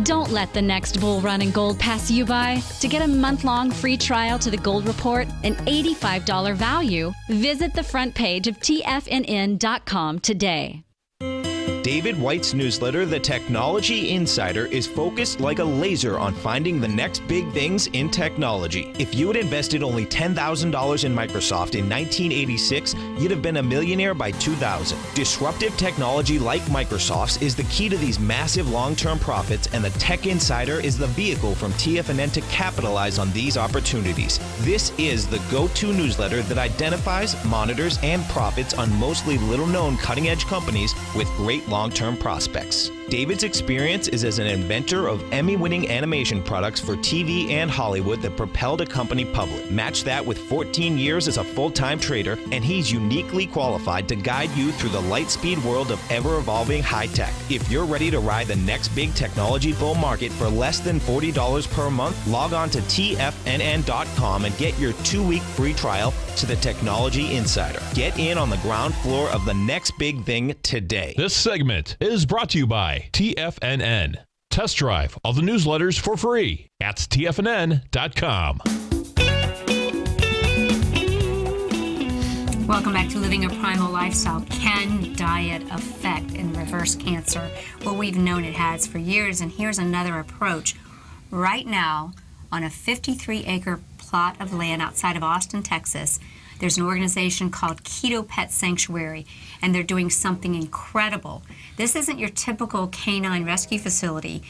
Don't let the next bull run in gold pass you by. To get a month-long free trial to The Gold Report, an $85 value, visit the front page of TFNN.com today. David White's newsletter, The Technology Insider, is focused like a laser on finding the next big things in technology. If you had invested only $10,000 in Microsoft in 1986, you'd have been a millionaire by 2000. Disruptive technology like Microsoft's is the key to these massive long-term profits, and the Tech Insider is the vehicle from TFNN to capitalize on these opportunities. This is the go-to newsletter that identifies, monitors, and profits on mostly little-known cutting-edge companies with great long-term prospects. David's experience is as an inventor of Emmy-winning animation products for TV and Hollywood that propelled a company public. Match that with 14 years as a full-time trader, and he's uniquely qualified to guide you through the light-speed world of ever-evolving high-tech. If you're ready to ride the next big technology bull market for less than $40 per month, log on to TFNN.com and get your 2-week free trial to the Technology Insider. Get in on the ground floor of the next big thing today. This segment is brought to you by TFNN. Test drive all the newsletters for free at TFNN.com. Welcome back to Living a Primal Lifestyle. Can diet affect and reverse cancer? Well, we've known it has for years, and here's another approach. Right now, on a 53-acre plot of land outside of Austin, Texas, there's an organization called Keto Pet Sanctuary, and they're doing something incredible. This isn't your typical canine rescue facility.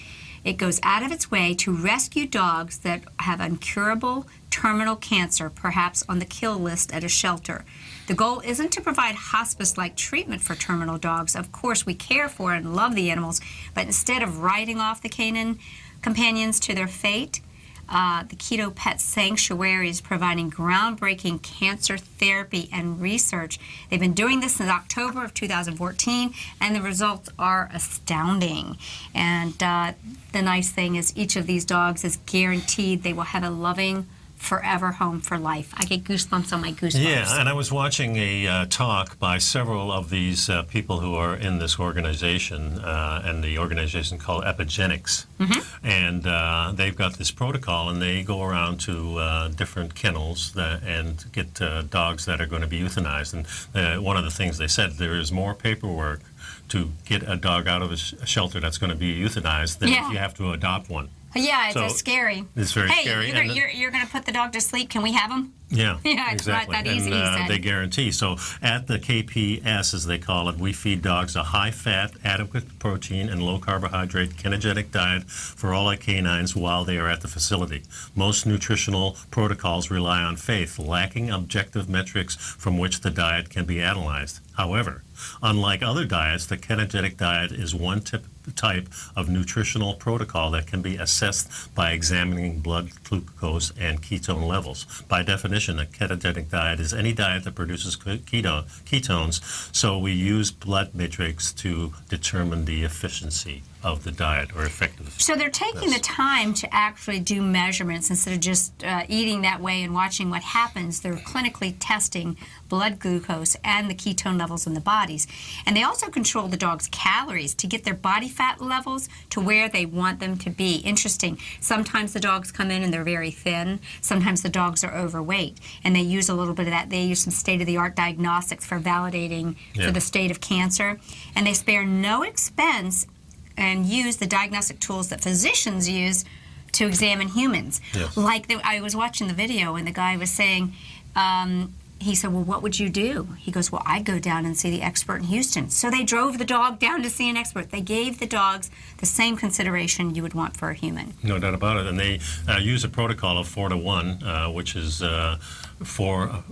It goes out of its way to rescue dogs that have incurable terminal cancer, perhaps on the kill list at a shelter. The goal isn't to provide hospice-like treatment for terminal dogs. Of course, we care for and love the animals, but instead of writing off the canine companions to their fate, the Keto Pet Sanctuary is providing groundbreaking cancer therapy and research. They've been doing this since October of 2014, and the results are astounding. And the nice thing is each of these dogs is guaranteed they will have a loving, forever home for life. I get goosebumps on my goosebumps. Yeah, and I was watching a talk by several of these people who are in this organization, and the organization called Epigenics. Mm-hmm. And they've got this protocol, and they go around to different kennels and get dogs that are going to be euthanized. And one of the things they said, there is more paperwork to get a dog out of a shelter that's going to be euthanized than if you have to adopt one. Yeah, it's scary. It's very scary. Hey, you're going to put the dog to sleep. Can we have him? Yeah, yeah, it's exactly. not that easy, and they guarantee. So at the KPS, as they call it, we feed dogs a high-fat, adequate protein, and low-carbohydrate ketogenic diet for all our canines while they are at the facility. Most nutritional protocols rely on faith, lacking objective metrics from which the diet can be analyzed. However, unlike other diets, the ketogenic diet is one type of nutritional protocol that can be assessed by examining blood glucose and ketone levels. By definition, a ketogenic diet is any diet that produces ketones, so we use blood matrix to determine the efficiency of the diet or effectiveness. So they're taking the time to actually do measurements instead of just eating that way and watching what happens. They're clinically testing blood glucose and the ketone levels in the bodies. And they also control the dog's calories to get their body fat levels to where they want them to be. Interesting. Sometimes the dogs come in and they're very thin. Sometimes the dogs are overweight. And they use a little bit of that. They use some state-of-the-art diagnostics for validating for the state of cancer. And they spare no expense and use the diagnostic tools that physicians use to examine humans. Yes. Like I was watching the video and the guy was saying, he said, well, what would you do? He goes, well, I'd go down and see the expert in Houston. So they drove the dog down to see an expert. They gave the dogs the same consideration you would want for a human. No doubt about it. And they use a protocol of 4-to-1, which is 4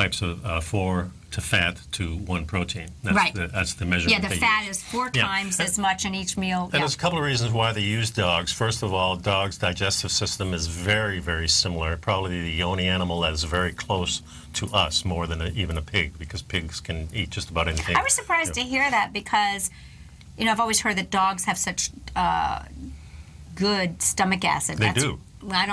types of 4 to fat to 1 protein. That's Right. That's the measurement. Yeah, the they fat use. is 4 Yeah. times as much in each meal. And Yeah. there's a couple of reasons why they use dogs. First of all, dogs' digestive system is very, very similar. Probably the only animal that is very close to us, more than even a pig, because pigs can eat just about anything. I was surprised to hear that because, I've always heard that dogs have such good stomach acid. They do.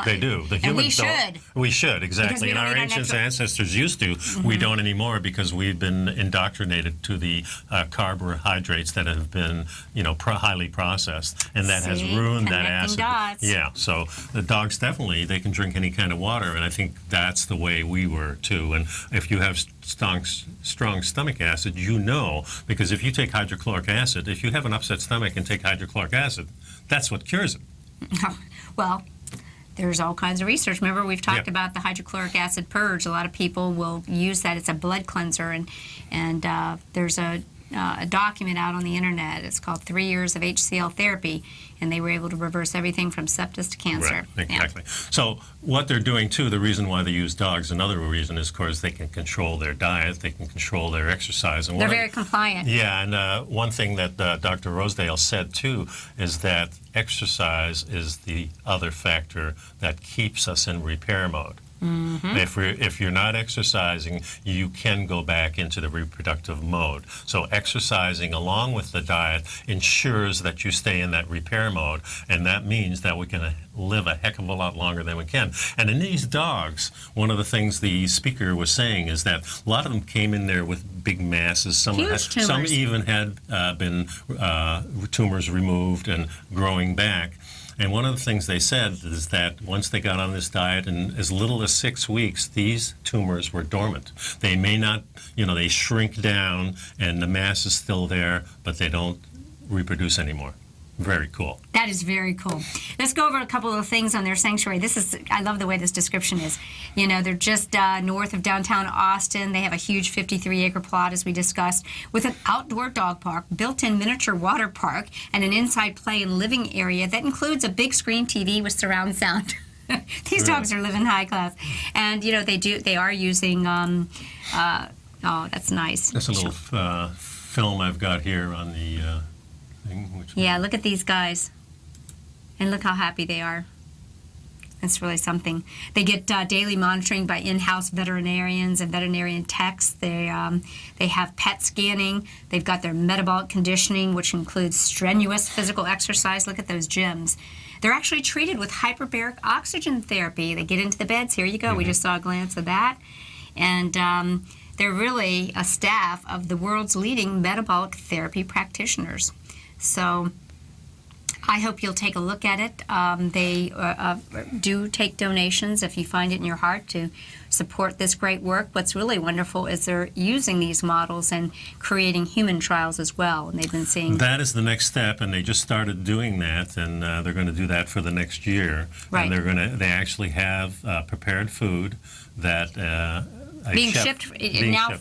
They do. The and humans we should. don't. We should, exactly. we And don't our eat our ancient natural- ancestors used to. We don't anymore because we've been indoctrinated to the carbohydrates that have been, highly processed, and that has See? ruined that Connecting acid. dots. Yeah. So the dogs definitely, they can drink any kind of water, and I think that's the way we were too. And if you have strong stomach acid, because if you take hydrochloric acid, if you have an upset stomach and take hydrochloric acid, that's what cures it. Well, there's all kinds of research. Remember, we've talked Yeah. about the hydrochloric acid purge. A lot of people will use that. It's a blood cleanser, and there's a document out on the internet. It's called 3 Years of HCl Therapy, and they were able to reverse everything from sepsis to cancer. Right, exactly. So what they're doing too, the reason why they use dogs, another reason is, of course, they can control their diet, they can control their exercise. And They're very compliant. Yeah, and one thing that Dr. Rosedale said too is that exercise is the other factor that keeps us in repair mode. If you're not exercising, you can go back into the reproductive mode. So exercising along with the diet ensures that you stay in that repair mode, and that means that we can live a heck of a lot longer than we can. And in these dogs, one of the things the speaker was saying is that a lot of them came in there with big masses. Some even had been tumors removed and growing back. And one of the things they said is that once they got on this diet, in as little as 6 weeks, these tumors were dormant. They may not, they shrink down and the mass is still there, but they don't reproduce anymore. Very cool. That is very cool. Let's go over a couple of things on their sanctuary. I love the way this description is. They're just north of downtown Austin. They have a huge 53-acre plot, as we discussed, with an outdoor dog park, built-in miniature water park, and an inside play and living area that includes a big screen TV with surround sound. These dogs are living high class. And, they are using, oh, that's nice. That's a little film I've got here on the... Yeah, look at these guys. And look how happy they are. It's really something. They get daily monitoring by in-house veterinarians and veterinarian techs. They have PET scanning. They've got their metabolic conditioning, which includes strenuous physical exercise. Look at those gyms. They're actually treated with hyperbaric oxygen therapy. They get into the beds. Here you go. We just saw a glance of that. And they're really a staff of the world's leading metabolic therapy practitioners. So I hope you'll take a look at it. They do take donations if you find it in your heart to support this great work. What's really wonderful is they're using these models and creating human trials as well. And they've been seeing... That is the next step, and they just started doing that, and they're going to do that for the next year. Right. And they actually have prepared food that... being shipped.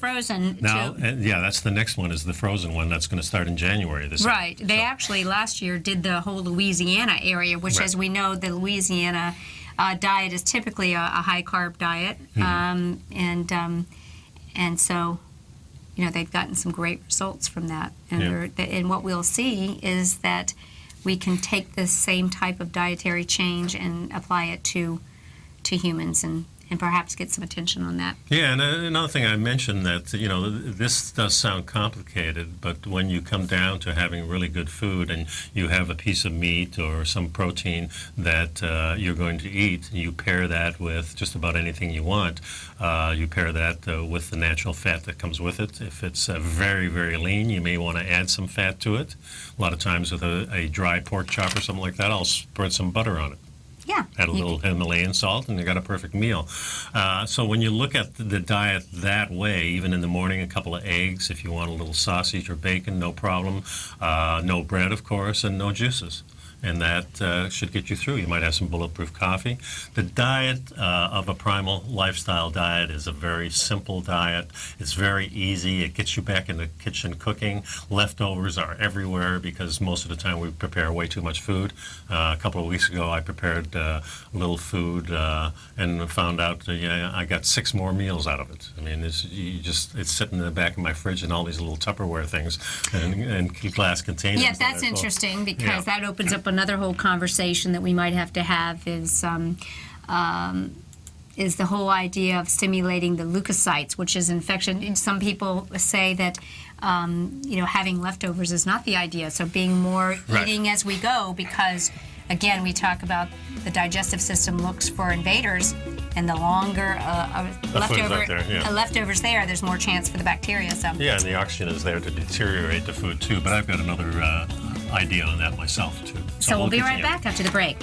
Frozen. Now, that's the next one, is the frozen one. That's going to start in January this year. Right. They actually last year did the whole Louisiana area, which, as we know, the Louisiana diet is typically a high-carb diet. And so, they've gotten some great results from that. And what we'll see is that we can take the same type of dietary change and apply it to humans and perhaps get some attention on that. Yeah, and another thing I mentioned that, this does sound complicated, but when you come down to having really good food and you have a piece of meat or some protein that you're going to eat, you pair that with just about anything you want. You pair that with the natural fat that comes with it. If it's very, very lean, you may want to add some fat to it. A lot of times with a dry pork chop or something like that, I'll spread some butter on it. Yeah. Add a little Himalayan salt, and you got a perfect meal. So when you look at the diet that way, even in the morning, a couple of eggs, if you want a little sausage or bacon, no problem. No bread, of course, and no juices. and that should get you through. You might have some bulletproof coffee. The diet of a Primal lifestyle diet is a very simple diet. It's very easy. It gets you back in the kitchen cooking. Leftovers are everywhere because most of the time we prepare way too much food. A couple of weeks ago I prepared a little food and found out I got 6 more meals out of it. I mean, it's sitting in the back of my fridge in all these little Tupperware things and glass containers. Yeah, that's interesting because that opens up another whole conversation that we might have to have is the whole idea of stimulating the leukocytes, which is infection. Some people say that having leftovers is not the idea. So being more eating as we go, because again, we talk about the digestive system looks for invaders, and the longer leftovers there's more chance for the bacteria. So yeah, and the oxygen is there to deteriorate the food too. But I've got another idea on that myself too. So we'll be right back after the break.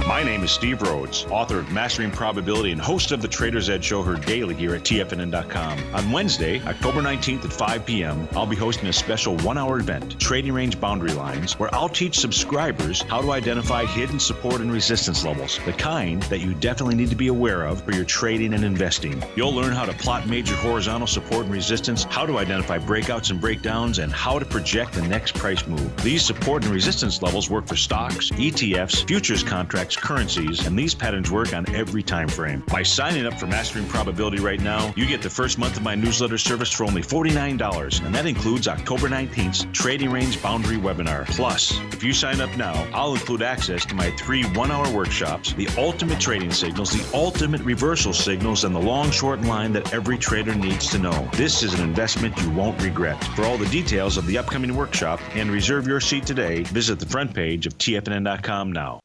My name is Steve Rhodes, author of Mastering Probability and host of the Trader's Edge Show, heard daily here at TFNN.com. On Wednesday, October 19th at 5 p.m., I'll be hosting a special 1-hour event, Trading Range Boundary Lines, where I'll teach subscribers how to identify hidden support and resistance levels, the kind that you definitely need to be aware of for your trading and investing. You'll learn how to plot major horizontal support and resistance, how to identify breakouts and breakdowns, and how to project the next price move. These support and resistance levels work for stocks, ETFs, futures contracts, currencies, and these patterns work on every time frame. By signing up for Mastering Probability right now, you get the first month of my newsletter service for only $49, and that includes October 19th's Trading Range Boundary webinar. Plus, if you sign up now, I'll include access to my 3 1-hour workshops, the ultimate trading signals, the ultimate reversal signals, and the long, short line that every trader needs to know. This is an investment you won't regret. For all the details of the upcoming workshop and reserve your seat today, visit the front page of TFNN.com now.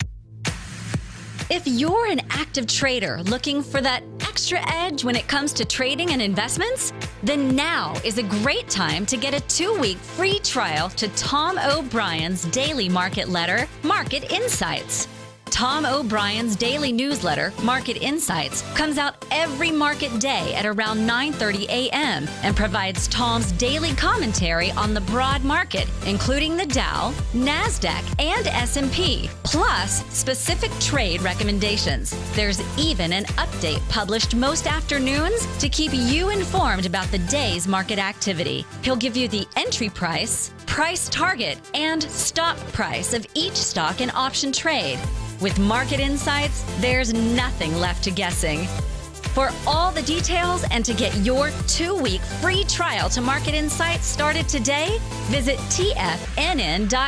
If you're an active trader looking for that extra edge when it comes to trading and investments, then now is a great time to get a 2-week free trial to Tom O'Brien's daily market letter, Market Insights. Tom O'Brien's daily newsletter, Market Insights, comes out every market day at around 9:30 a.m. and provides Tom's daily commentary on the broad market, including the Dow, NASDAQ, and S&P, plus specific trade recommendations. There's even an update published most afternoons to keep you informed about the day's market activity. He'll give you the entry price, price target, and stop price of each stock and option trade. With Market Insights, there's nothing left to guessing. For all the details and to get your 2-week free trial to Market Insights started today, visit TFNN.com.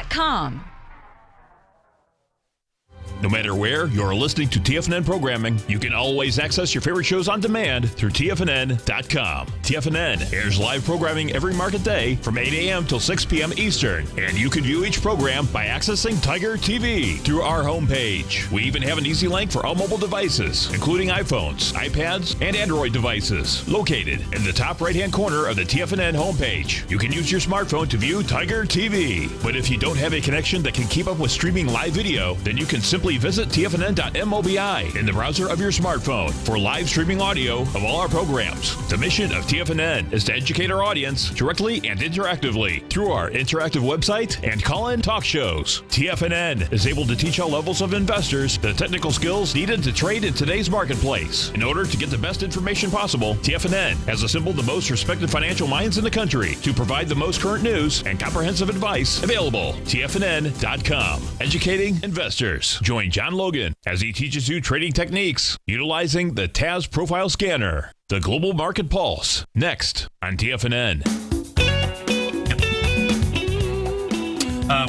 No matter where you're listening to TFNN programming, you can always access your favorite shows on demand through TFNN.com. TFNN airs live programming every market day from 8 a.m. till 6 p.m. Eastern, and you can view each program by accessing Tiger TV through our homepage. We even have an easy link for all mobile devices, including iPhones, iPads, and Android devices, located in the top right-hand corner of the TFNN homepage. You can use your smartphone to view Tiger TV, but if you don't have a connection that can keep up with streaming live video, then you can simply visit TFNN.mobi in the browser of your smartphone for live streaming audio of all our programs. The mission of TFNN is to educate our audience directly and interactively through our interactive website and call-in talk shows. TFNN is able to teach all levels of investors the technical skills needed to trade in today's marketplace. In order to get the best information possible, TFNN has assembled the most respected financial minds in the country to provide the most current news and comprehensive advice available. TFNN.com. Educating investors. Join John Logan as he teaches you trading techniques utilizing the TAS Profile Scanner. The Global Market Pulse. Next on TFNN.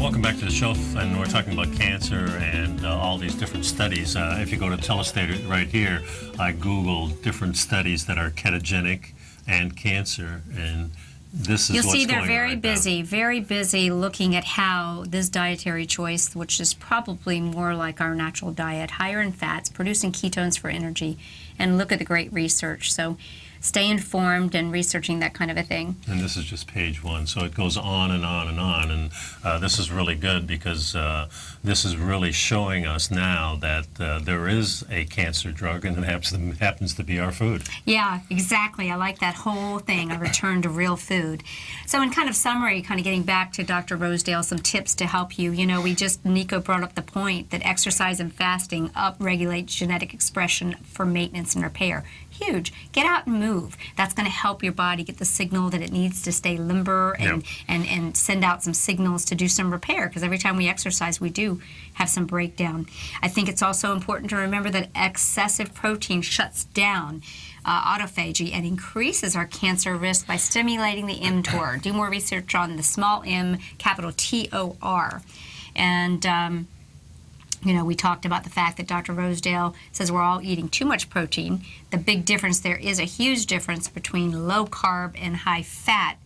Welcome back to the show, and we're talking about cancer and all these different studies. If you go to Telestate right here, I Googled different studies that are ketogenic and cancer, and this is You'll see they're very busy looking at how this dietary choice, which is probably more like our natural diet, higher in fats, producing ketones for energy, and look at the great research. So stay informed and researching that kind of a thing. And this is just page 1, so it goes on and on and on. And this is really good because this is really showing us now that there is a cancer drug, and it happens to be our food. Yeah, exactly. I like that whole thing, a return to real food. So in kind of summary, kind of getting back to Dr. Rosedale, some tips to help you. You know, Nico brought up the point that exercise and fasting upregulate genetic expression for maintenance and repair. Huge. Get out and move. That's going to help your body get the signal that it needs to stay limber and send out some signals to do some repair, because every time we exercise, we do have some breakdown. I think it's also important to remember that excessive protein shuts down autophagy and increases our cancer risk by stimulating the mTOR. Do more research on the small m, capital T-O-R. And we talked about the fact that Dr. Rosedale says we're all eating too much protein. The big difference, there is a huge difference between low carb and high fat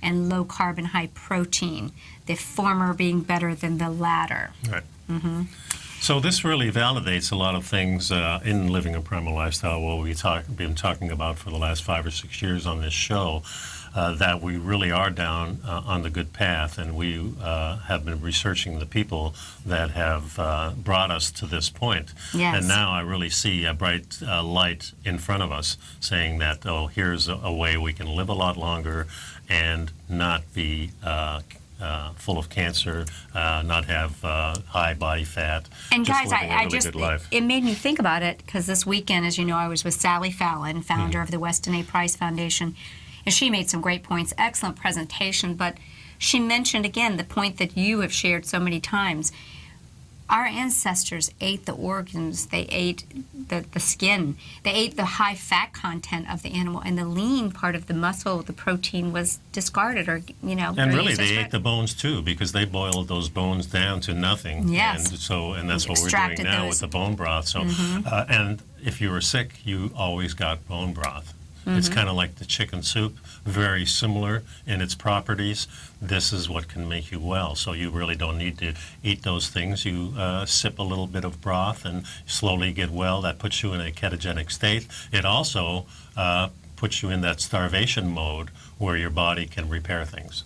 and low carb and high protein, the former being better than the latter. Right. Mm-hmm. So this really validates a lot of things in living a primal lifestyle, what we've been talking about for the last 5 or 6 years on this show. That we really are down on the good path, and we have been researching the people that have brought us to this point. Yes. And now I really see a bright light in front of us saying that, here's a way we can live a lot longer and not be full of cancer, not have high body fat. And guys, life. It made me think about it, because this weekend, as you know, I was with Sally Fallon, founder of the Weston A. Price Foundation. And she made some great points, excellent presentation, but she mentioned again the point that you have shared so many times. Our ancestors ate the organs, they ate the skin, they ate the high fat content of the animal, and the lean part of the muscle, the protein, was discarded or, And really, they ate the bones too, because they boiled those bones down to nothing. Yes. And that's what we're doing now with the bone broth. So, and if you were sick, you always got bone broth. It's kind of like the chicken soup, very similar in its properties. This is what can make you well. So you really don't need to eat those things. You sip a little bit of broth and slowly get well. That puts you in a ketogenic state. It also puts you in that starvation mode where your body can repair things.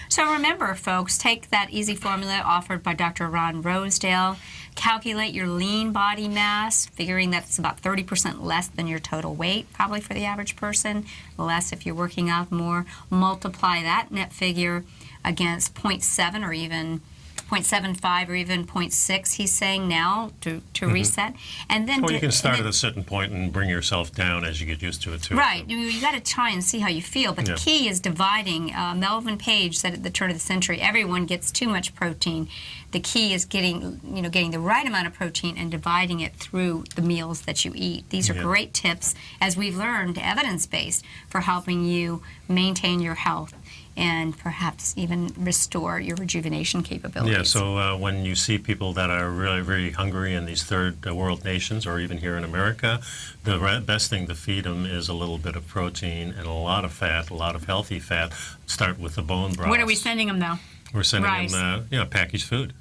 So remember, folks, take that easy formula offered by Dr. Ron Rosedale. Calculate your lean body mass, figuring that's about 30% less than your total weight, probably for the average person, less if you're working out more. Multiply that net figure against 0.7 or even 0.75 or even 0.6, he's saying now, to reset. And then you can start at a certain point and bring yourself down as you get used to it too. Right. You got to try and see how you feel. But the key is dividing. Melvin Paige said at the turn of the century, everyone gets too much protein. The key is getting the right amount of protein and dividing it through the meals that you eat. These are great tips, as we've learned, evidence-based, for helping you maintain your health and perhaps even restore your rejuvenation capabilities. Yeah, so when you see people that are really very hungry in these third world nations, or even here in America, the best thing to feed them is a little bit of protein and a lot of fat, a lot of healthy fat. Start with the bone broth. What are we sending them, though? We're sending them packaged food,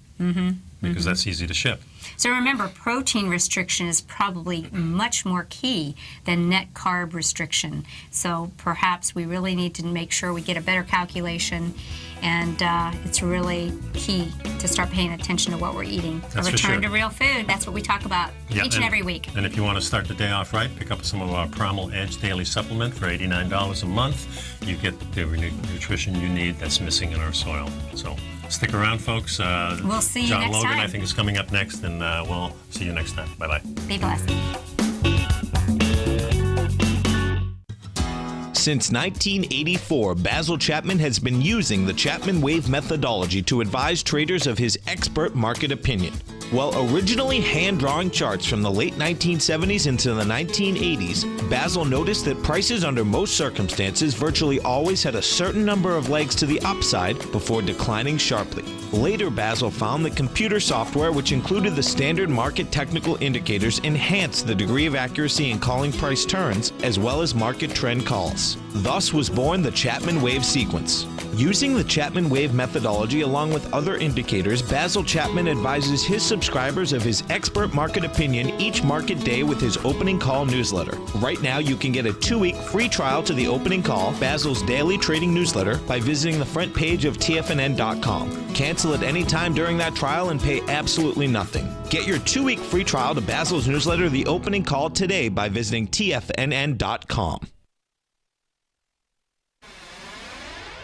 because that's easy to ship. So remember, protein restriction is probably much more key than net carb restriction. So perhaps we really need to make sure we get a better calculation, and it's really key to start paying attention to what we're eating. That's a return for sure. to real food, that's what we talk about each and every week. And if you want to start the day off right, pick up some of our Primal Edge Daily Supplement for $89 a month. You get the nutrition you need that's missing in our soil. So stick around, folks. We'll see you John next Logan, time. I think, is coming up next, and we'll see you next time. Bye-bye. Be blessed. Since 1984, Basil Chapman has been using the Chapman Wave methodology to advise traders of his expert market opinion. While originally hand-drawing charts from the late 1970s into the 1980s, Basil noticed that prices under most circumstances virtually always had a certain number of legs to the upside before declining sharply. Later, Basil found that computer software, which included the standard market technical indicators, enhanced the degree of accuracy in calling price turns, as well as market trend calls. Thus was born the Chapman Wave sequence. Using the Chapman Wave methodology along with other indicators, Basil Chapman advises his subscribers subscribers of his expert market opinion each market day with his Opening Call newsletter. Right now, you can get a 2-week free trial to the Opening Call, Basil's daily trading newsletter, by visiting the front page of TFNN.com. Cancel at any time during that trial and pay absolutely nothing. Get your 2-week free trial to Basil's newsletter, The Opening Call, today by visiting TFNN.com.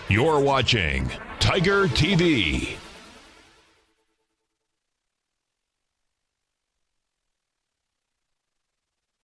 You're watching Tiger TV.